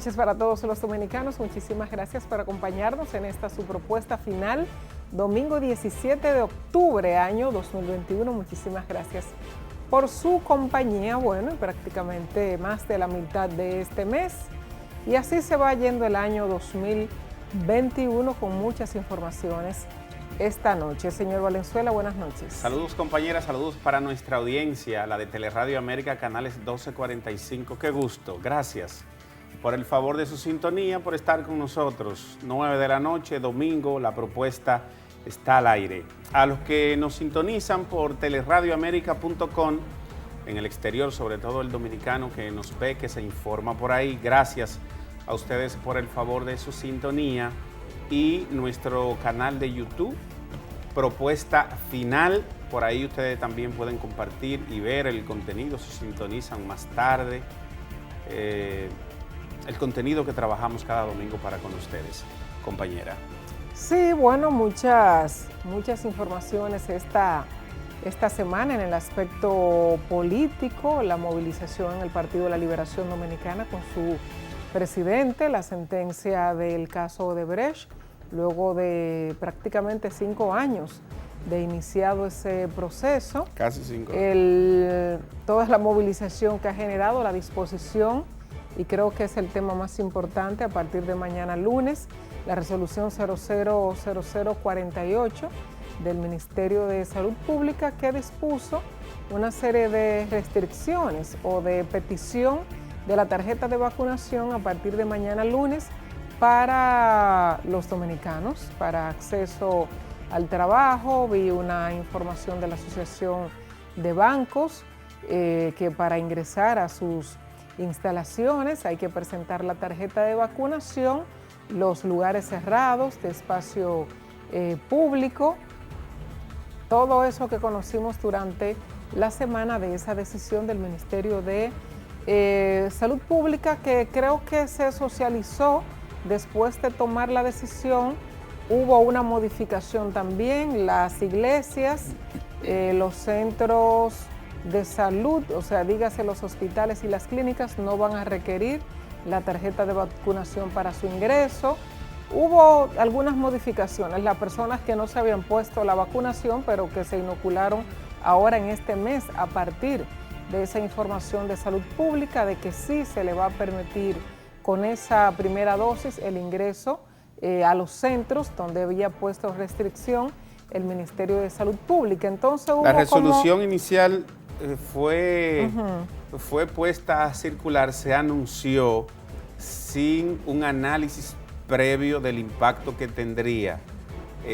noches para todos los dominicanos. Muchísimas gracias por acompañarnos en esta su propuesta final, domingo 17 de octubre, año 2021. Muchísimas gracias por su compañía. Bueno, prácticamente más de la mitad de este mes. Y así se va yendo el año 2021 con muchas informaciones esta noche. Señor Valenzuela, buenas noches. Saludos, compañeras, saludos para nuestra audiencia, la de Teleradio América, canales 1245. Qué gusto, gracias por el favor de su sintonía, por estar con nosotros. 9 de la noche, domingo, la propuesta está al aire. A los que nos sintonizan por teleradioamerica.com, en el exterior, sobre todo el dominicano que nos ve, que se informa por ahí, gracias a ustedes por el favor de su sintonía. Y nuestro canal de YouTube, propuesta final, por ahí ustedes también pueden compartir y ver el contenido, se sintonizan más tarde, el contenido que trabajamos cada domingo para con ustedes, compañera. Sí, bueno, muchas informaciones esta semana en el aspecto político, la movilización en el Partido de la Liberación Dominicana con su presidente, la sentencia del caso Odebrecht, luego de prácticamente 5 años de iniciado ese proceso. Casi 5 años. Toda la movilización que ha generado, la disposición, y creo que es el tema más importante a partir de mañana lunes, la resolución 000048 del Ministerio de Salud Pública que dispuso una serie de restricciones o de petición de la tarjeta de vacunación a partir de mañana lunes para los dominicanos, para acceso al trabajo. Vi una información de la Asociación de Bancos que para ingresar a sus instalaciones hay que presentar la tarjeta de vacunación, los lugares cerrados de espacio público, todo eso que conocimos durante la semana de esa decisión del Ministerio de Salud Pública, que creo que se socializó después de tomar la decisión. Hubo una modificación también, las iglesias, los centros de salud, o sea, dígase los hospitales y las clínicas, no van a requerir la tarjeta de vacunación para su ingreso. Hubo algunas modificaciones, las personas que no se habían puesto la vacunación, pero que se inocularon ahora en este mes a partir de esa información de salud pública, de que sí se le va a permitir con esa primera dosis el ingreso a los centros donde había puesto restricción el Ministerio de Salud Pública. Entonces hubo la resolución inicial fue puesta a circular, se anunció sin un análisis previo del impacto que tendría,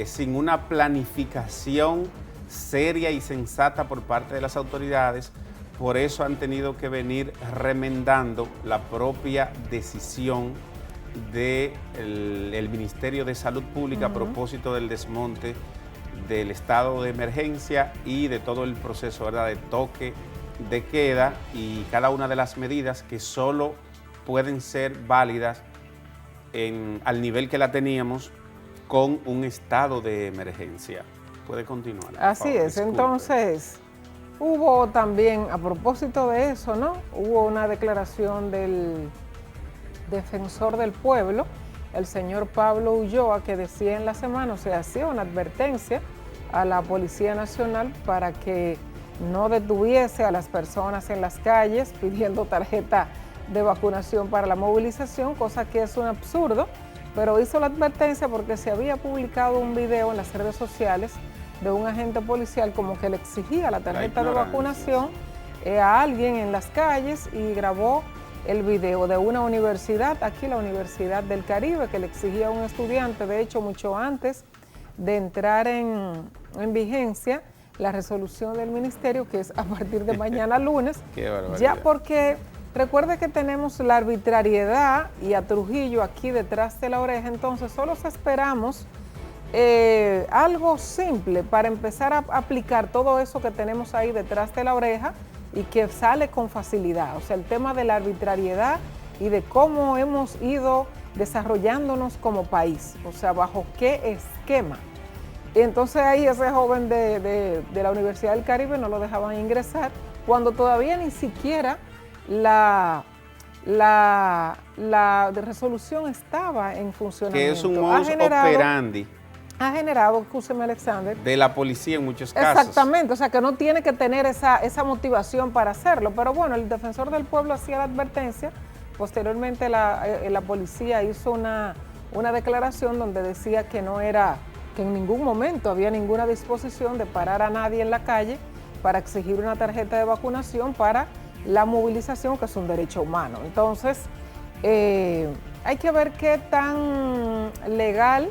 sin una planificación seria y sensata por parte de las autoridades. Por eso han tenido que venir remendando la propia decisión del Ministerio de Salud Pública a propósito del desmonte del estado de emergencia y de todo el proceso, ¿verdad?, de toque de queda, y cada una de las medidas que solo pueden ser válidas al nivel que la teníamos con un estado de emergencia. Puede continuar. Así es, disculpe. Entonces hubo también, a propósito de eso, ¿no? Hubo una declaración del defensor del pueblo, el señor Pablo Ulloa, que decía en la semana, o sea, hacía una advertencia a la Policía Nacional para que no detuviese a las personas en las calles pidiendo tarjeta de vacunación para la movilización, cosa que es un absurdo, pero hizo la advertencia porque se había publicado un video en las redes sociales de un agente policial como que le exigía la tarjeta de vacunación a alguien en las calles, y grabó el video de una universidad, aquí la Universidad del Caribe, que le exigía a un estudiante, de hecho mucho antes de entrar en vigencia la resolución del ministerio, que es a partir de mañana lunes. Qué barbaridad. Ya porque recuerde que tenemos la arbitrariedad y a Trujillo aquí detrás de la oreja, entonces solo esperamos algo simple para empezar a aplicar todo eso que tenemos ahí detrás de la oreja y que sale con facilidad. O sea, el tema de la arbitrariedad y de cómo hemos ido desarrollándonos como país, o sea, bajo qué esquema. Y entonces ahí ese joven de la Universidad del Caribe no lo dejaban ingresar cuando todavía ni siquiera la la resolución estaba en funcionamiento. Que es un modus operandi. Ha generado, escúcheme Alexander, de la policía en muchos casos. Exactamente, o sea que no tiene que tener esa motivación para hacerlo, pero bueno, el defensor del pueblo hacía la advertencia, posteriormente la policía hizo una declaración donde decía que no era, que en ningún momento había ninguna disposición de parar a nadie en la calle para exigir una tarjeta de vacunación para la movilización, que es un derecho humano. Entonces, hay que ver qué tan legal,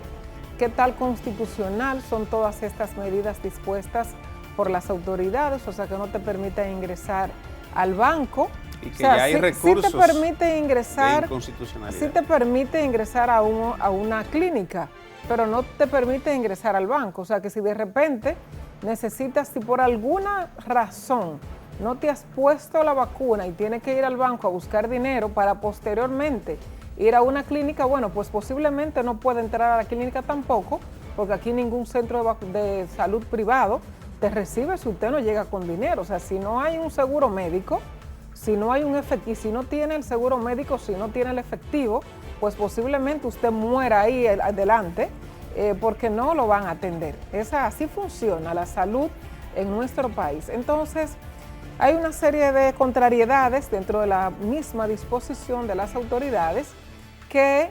qué tal constitucional son todas estas medidas dispuestas por las autoridades, o sea, que no te permiten ingresar al banco. Y que ya hay recursos sí te permite ingresar, de inconstitucionalidad. Sí te permite ingresar a una clínica, pero no te permite ingresar al banco. O sea, que si de repente necesitas, si por alguna razón no te has puesto la vacuna y tienes que ir al banco a buscar dinero para posteriormente ir a una clínica, bueno, pues posiblemente no puede entrar a la clínica tampoco, porque aquí ningún centro de salud privado te recibe si usted no llega con dinero. O sea, si no hay un seguro médico, si no hay un efectivo, si no tiene el seguro médico, si no tiene el efectivo, pues posiblemente usted muera ahí adelante porque no lo van a atender. Así funciona la salud en nuestro país. Entonces, hay una serie de contrariedades dentro de la misma disposición de las autoridades que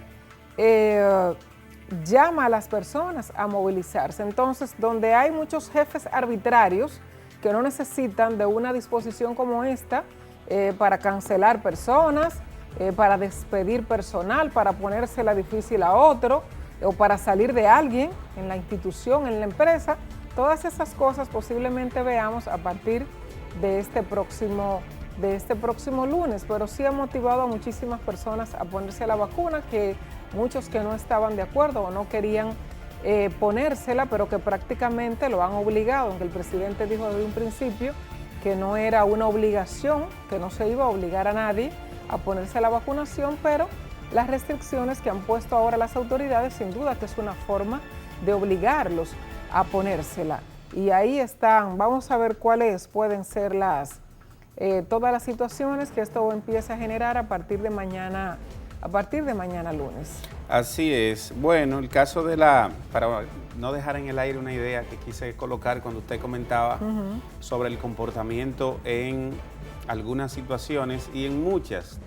llama a las personas a movilizarse. Entonces, donde hay muchos jefes arbitrarios que no necesitan de una disposición como esta para cancelar personas, para despedir personal, para ponérsela difícil a otro o para salir de alguien en la institución, en la empresa, todas esas cosas posiblemente veamos a partir de este próximo lunes, pero sí ha motivado a muchísimas personas a ponerse la vacuna, que muchos que no estaban de acuerdo o no querían ponérsela, pero que prácticamente lo han obligado, aunque el presidente dijo desde un principio que no era una obligación, que no se iba a obligar a nadie a ponerse la vacunación, pero las restricciones que han puesto ahora las autoridades, sin duda que es una forma de obligarlos a ponérsela. Y ahí están, vamos a ver cuáles pueden ser todas las situaciones que esto empiece a generar a partir de mañana lunes. Así es. Bueno, el caso para no dejar en el aire una idea que quise colocar cuando usted comentaba sobre el comportamiento en algunas situaciones y en muchas,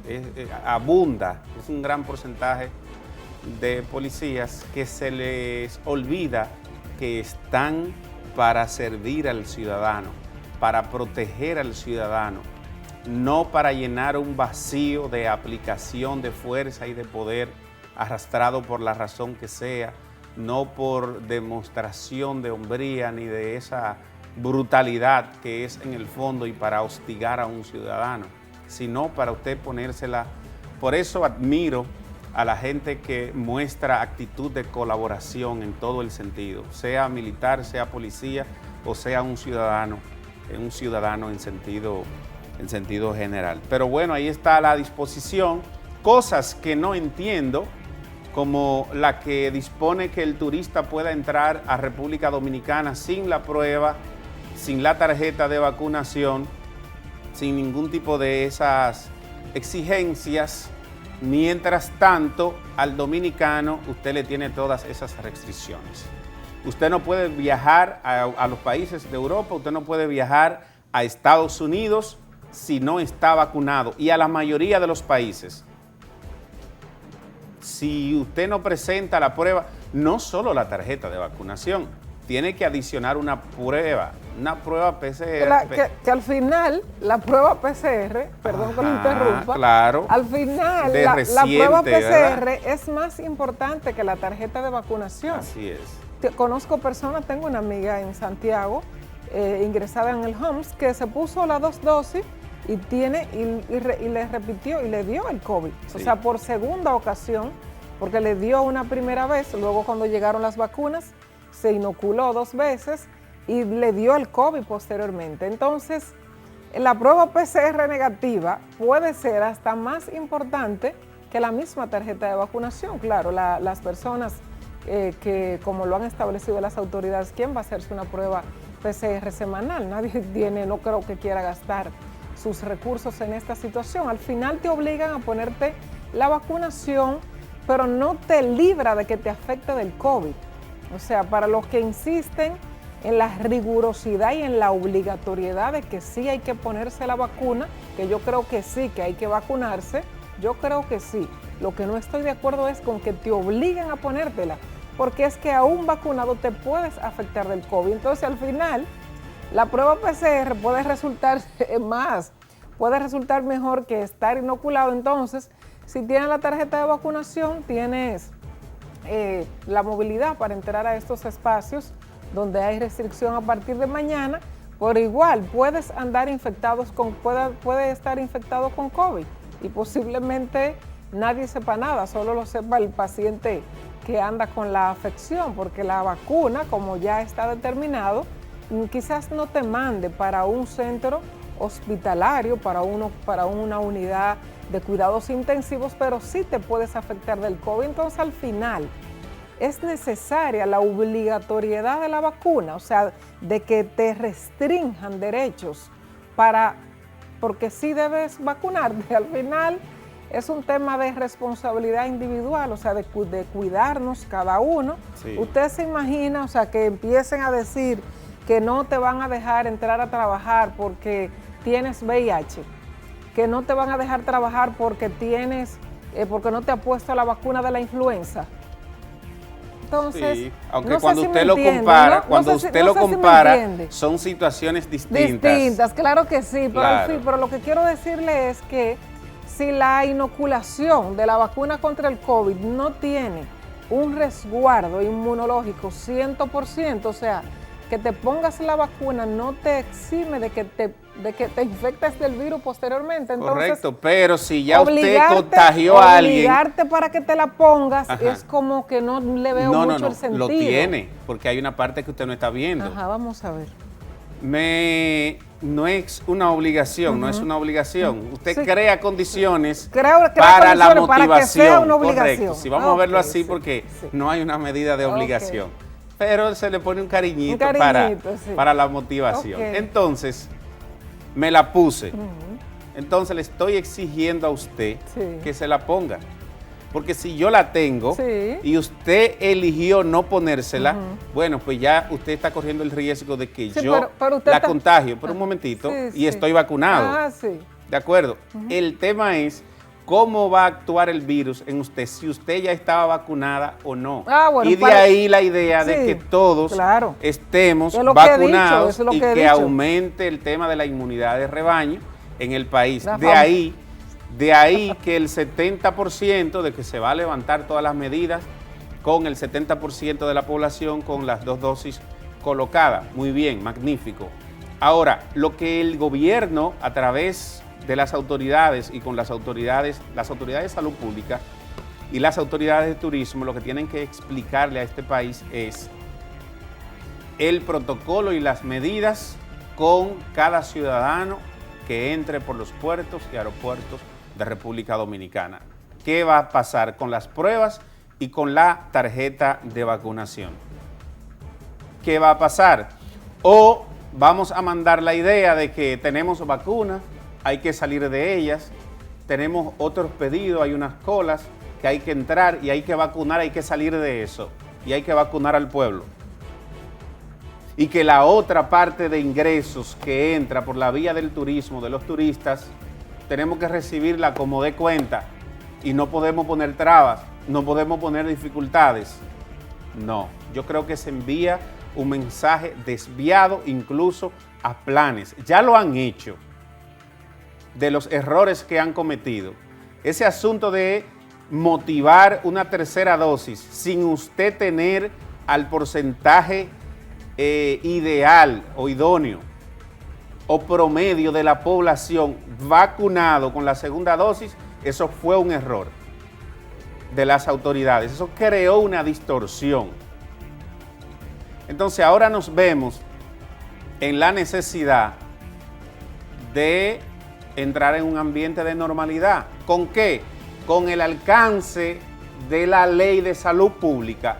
abunda, es un gran porcentaje de policías que se les olvida que están para servir al ciudadano, para proteger al ciudadano, no para llenar un vacío de aplicación de fuerza y de poder arrastrado por la razón que sea, no por demostración de hombría ni de esa brutalidad que es en el fondo y para hostigar a un ciudadano, sino para usted ponérsela. Por eso admiro a la gente que muestra actitud de colaboración en todo el sentido, sea militar, sea policía o sea un ciudadano en sentido general. Pero bueno, ahí está la disposición. Cosas que no entiendo, como la que dispone que el turista pueda entrar a República Dominicana sin la prueba, sin la tarjeta de vacunación, sin ningún tipo de esas exigencias. Mientras tanto, al dominicano usted le tiene todas esas restricciones. Usted no puede viajar a los países de Europa, usted no puede viajar a Estados Unidos si no está vacunado, y a la mayoría de los países. Si usted no presenta la prueba, no solo la tarjeta de vacunación, tiene que adicionar una prueba PCR. Que al final, la prueba PCR, perdón que lo interrumpa, claro, al final la prueba PCR, ¿verdad?, es más importante que la tarjeta de vacunación. Así es. Conozco personas, tengo una amiga en Santiago, ingresada en el HOMS, que se puso las 2 dosis y le repitió y le dio el COVID. Sí. O sea, por segunda ocasión, porque le dio una primera vez, luego cuando llegaron las vacunas, se inoculó 2 veces y le dio el COVID posteriormente. Entonces, la prueba PCR negativa puede ser hasta más importante que la misma tarjeta de vacunación. Claro, las personas que, como lo han establecido las autoridades, ¿quién va a hacerse una prueba PCR semanal? Nadie no creo que quiera gastar sus recursos en esta situación. Al final te obligan a ponerte la vacunación, pero no te libra de que te afecte del COVID. O sea, para los que insisten en la rigurosidad y en la obligatoriedad de que sí hay que ponerse la vacuna, que yo creo que sí, que hay que vacunarse, yo creo que sí. Lo que no estoy de acuerdo es con que te obliguen a ponértela, porque es que aún vacunado te puedes afectar del COVID. Entonces, al final, la prueba PCR puede resultar puede resultar mejor que estar inoculado. Entonces, si tienes la tarjeta de vacunación, tienes la movilidad para entrar a estos espacios donde hay restricción a partir de mañana. Por igual, puedes andar infectados puede estar infectado con COVID y posiblemente nadie sepa nada, solo lo sepa el paciente que anda con la afección, porque la vacuna, como ya está determinado, quizás no te mande para un centro hospitalario, para una unidad de cuidados intensivos, pero sí te puedes afectar del COVID. Entonces, al final, es necesaria la obligatoriedad de la vacuna, o sea, de que te restrinjan derechos porque sí debes vacunarte. Al final, es un tema de responsabilidad individual, o sea, de cuidarnos cada uno. Sí. Usted se imagina, o sea, que empiecen a decir que no te van a dejar entrar a trabajar porque tienes VIH, que no te van a dejar trabajar porque no te ha puesto la vacuna de la influenza. Entonces, sí, aunque cuando usted lo compara, son situaciones distintas. Claro que sí, pero lo que quiero decirle es que si la inoculación de la vacuna contra el COVID no tiene un resguardo inmunológico 100%, o sea, que te pongas la vacuna no te exime de que te infectes del virus posteriormente. Entonces, correcto, pero si ya usted contagió a alguien, obligarte para que te la pongas, ajá, es como que no le veo mucho el sentido. Lo tiene, porque hay una parte que usted no está viendo. Ajá, vamos a ver. No es una obligación, no es una obligación. Usted crea condiciones para la motivación. Para que sea una obligación. Correcto, si vamos a verlo así, porque no hay una medida de obligación. Pero se le pone un cariñito para la motivación. Entonces, me la puse. Entonces, le estoy exigiendo a usted que se la ponga. Porque si yo la tengo y usted eligió no ponérsela, bueno, pues ya usted está corriendo el riesgo de que yo la contagio por un momentito y estoy vacunado. ¿De acuerdo? El tema es cómo va a actuar el virus en usted, si usted ya estaba vacunada o no. Bueno, y de ahí la idea de que todos estemos vacunados y que aumente el tema de la inmunidad de rebaño en el país. De ahí que el 70% de que se va a levantar todas las medidas con el 70% de la población con las 2 dosis colocadas. Muy bien, magnífico. Ahora, lo que el gobierno a través de las autoridades y con las autoridades de salud pública y las autoridades de turismo, lo que tienen que explicarle a este país es el protocolo y las medidas con cada ciudadano que entre por los puertos y aeropuertos de República Dominicana. ¿Qué va a pasar con las pruebas y con la tarjeta de vacunación? ¿Qué va a pasar? O vamos a mandar la idea de que tenemos vacunas, hay que salir de ellas, tenemos otros pedidos, hay unas colas que hay que entrar y hay que vacunar, hay que salir de eso y hay que vacunar al pueblo. Y que la otra parte de ingresos que entra por la vía del turismo, de los turistas, tenemos que recibirla como de cuenta y no podemos poner trabas, no podemos poner dificultades. No, yo creo que se envía un mensaje desviado incluso a planes. Ya lo han hecho, de los errores que han cometido. Ese asunto de motivar una tercera dosis sin usted tener al porcentaje ideal o idóneo o promedio de la población vacunado con la segunda dosis, eso fue un error de las autoridades. Eso creó una distorsión. Entonces ahora nos vemos en la necesidad de entrar en un ambiente de normalidad. ¿Con qué? Con el alcance de la ley de salud pública.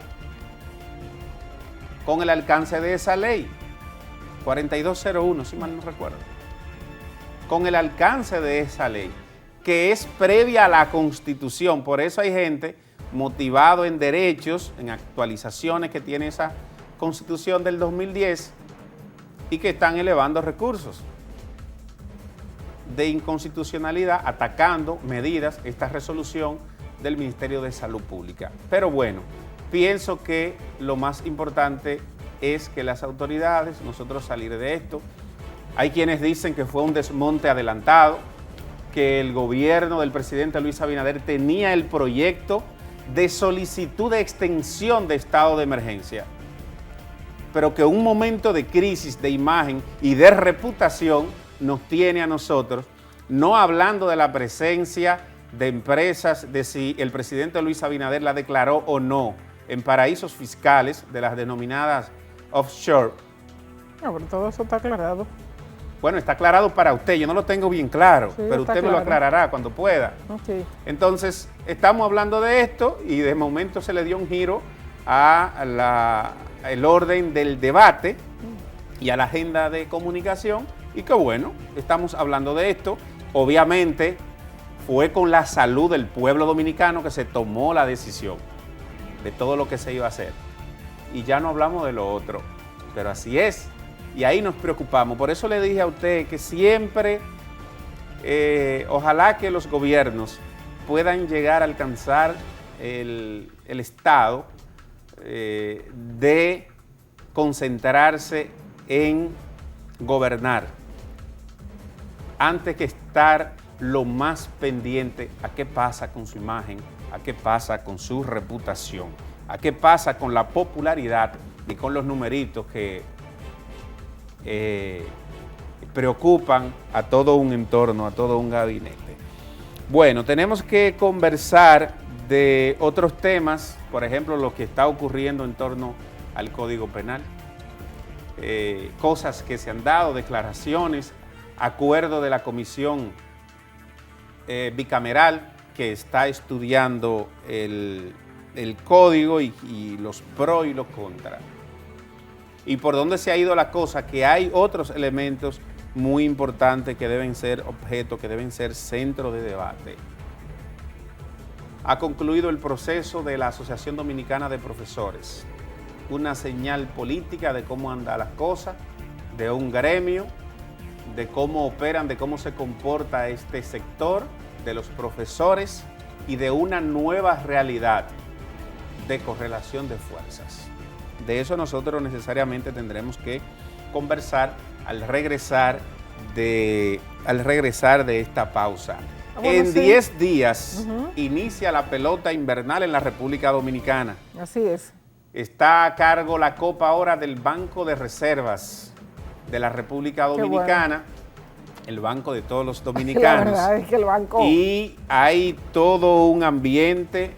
Con el alcance de esa ley. 4201, si mal no recuerdo. con el alcance de esa ley, que es previa a la Constitución. Por eso hay gente motivado en derechos, en actualizaciones que tiene esa Constitución del 2010 y que están elevando recursos de inconstitucionalidad, atacando medidas, esta resolución del Ministerio de Salud Pública. Pero bueno, pienso que lo más importante es que las autoridades, nosotros salir de esto. Hay quienes dicen que fue un desmonte adelantado, que el gobierno del presidente Luis Abinader tenía el proyecto de solicitud de extensión de estado de emergencia, pero que un momento de crisis de imagen y de reputación nos tiene a nosotros, no hablando de la presencia de empresas, de si el presidente Luis Abinader la declaró o no en paraísos fiscales de las denominadas offshore. No, pero todo eso está aclarado. Bueno, está aclarado para usted, yo no lo tengo bien claro, Sí, pero usted claro. me lo aclarará cuando pueda. Okay. Entonces, estamos hablando de esto y de momento se le dio un giro a el orden del debate y a la agenda de comunicación, y que bueno, estamos hablando de esto. Obviamente, fue con la salud del pueblo dominicano que se tomó la decisión de todo lo que se iba a hacer. Y ya no hablamos de lo otro, pero así es. Y ahí nos preocupamos. Por eso le dije a usted que siempre, ojalá que los gobiernos puedan llegar a alcanzar el estado de concentrarse en gobernar, antes que estar lo más pendiente a qué pasa con su imagen, a qué pasa con su reputación, a qué pasa con la popularidad y con los numeritos que preocupan a todo un entorno, a todo un gabinete. Bueno, tenemos que conversar de otros temas, por ejemplo, lo que está ocurriendo en torno al Código Penal, cosas que se han dado, declaraciones, acuerdo de la comisión bicameral que está estudiando el código y los pros y los contras. Y por dónde se ha ido la cosa, que hay otros elementos muy importantes que deben ser objeto, que deben ser centro de debate. Ha concluido el proceso de la Asociación Dominicana de Profesores, una señal política de cómo andan las cosas, de un gremio, de cómo operan, de cómo se comporta este sector de los profesores y de una nueva realidad de correlación de fuerzas. De eso nosotros necesariamente tendremos que conversar al regresar de esta pausa. Bueno, en sí. 10 días inicia la pelota invernal en la República Dominicana. Así es. Está a cargo la Copa ahora del Banco de Reservas de la República Dominicana, el banco de todos los dominicanos. La verdad es que el banco... Y hay todo un ambiente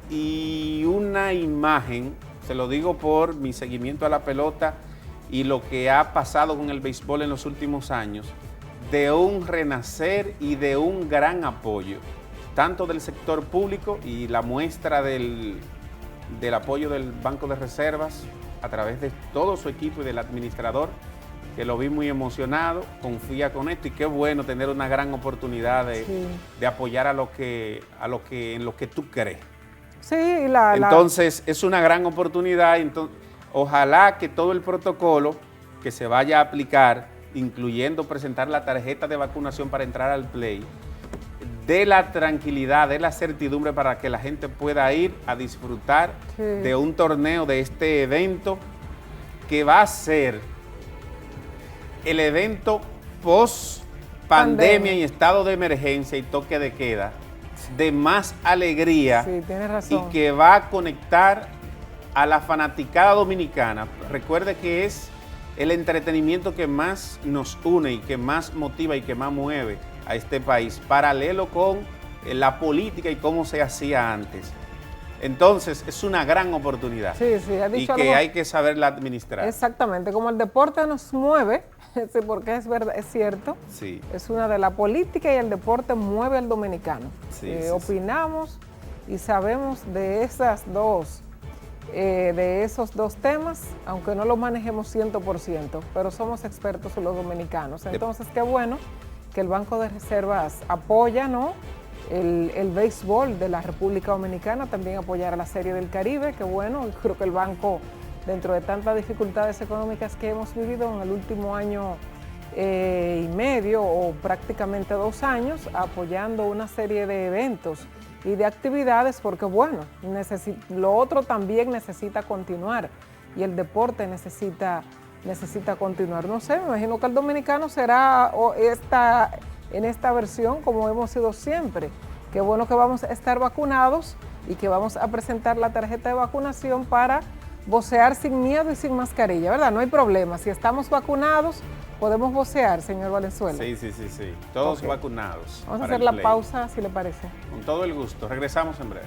y una imagen, se lo digo por mi seguimiento a la pelota y lo que ha pasado con el béisbol en los últimos años, de un renacer y de un gran apoyo, tanto del sector público y la muestra del apoyo del Banco de Reservas a través de todo su equipo y del administrador, que lo vi muy emocionado, confía con esto y qué bueno tener una gran oportunidad de apoyar en lo que tú crees. Sí, entonces es una gran oportunidad. Ojalá que todo el protocolo que se vaya a aplicar, incluyendo presentar la tarjeta de vacunación para entrar al play, dé la tranquilidad, dé la certidumbre para que la gente pueda ir a disfrutar de un torneo, de este evento que va a ser el evento post pandemia y estado de emergencia y toque de queda de más alegría, sí, tienes razón, y que va a conectar a la fanaticada dominicana. Recuerde que es el entretenimiento que más nos une y que más motiva y que más mueve a este país, paralelo con la política y cómo se hacía antes. Entonces, es una gran oportunidad, sí, ha dicho y que algo, hay que saberla administrar. Exactamente, como el deporte nos mueve, porque es verdad, es cierto, Sí. es una de la política y el deporte mueve al dominicano. Sí, opinamos y sabemos de esos dos temas, aunque no los manejemos 100%, pero somos expertos los dominicanos. Entonces, qué bueno que el Banco de Reservas apoya, ¿no?, el béisbol de la República Dominicana, también apoyar a la Serie del Caribe, que bueno, creo que el banco, dentro de tantas dificultades económicas que hemos vivido en el último año y medio o prácticamente 2 años, apoyando una serie de eventos y de actividades, porque bueno, lo otro también necesita continuar y el deporte necesita continuar. No sé, me imagino que el dominicano será en esta versión como hemos sido siempre. Qué bueno que vamos a estar vacunados y que vamos a presentar la tarjeta de vacunación para vocear sin miedo y sin mascarilla, ¿verdad? No hay problema. Si estamos vacunados, podemos vocear, señor Valenzuela. Sí. Todos vacunados. Vamos a hacer la pausa, si le parece. Con todo el gusto. Regresamos en breve.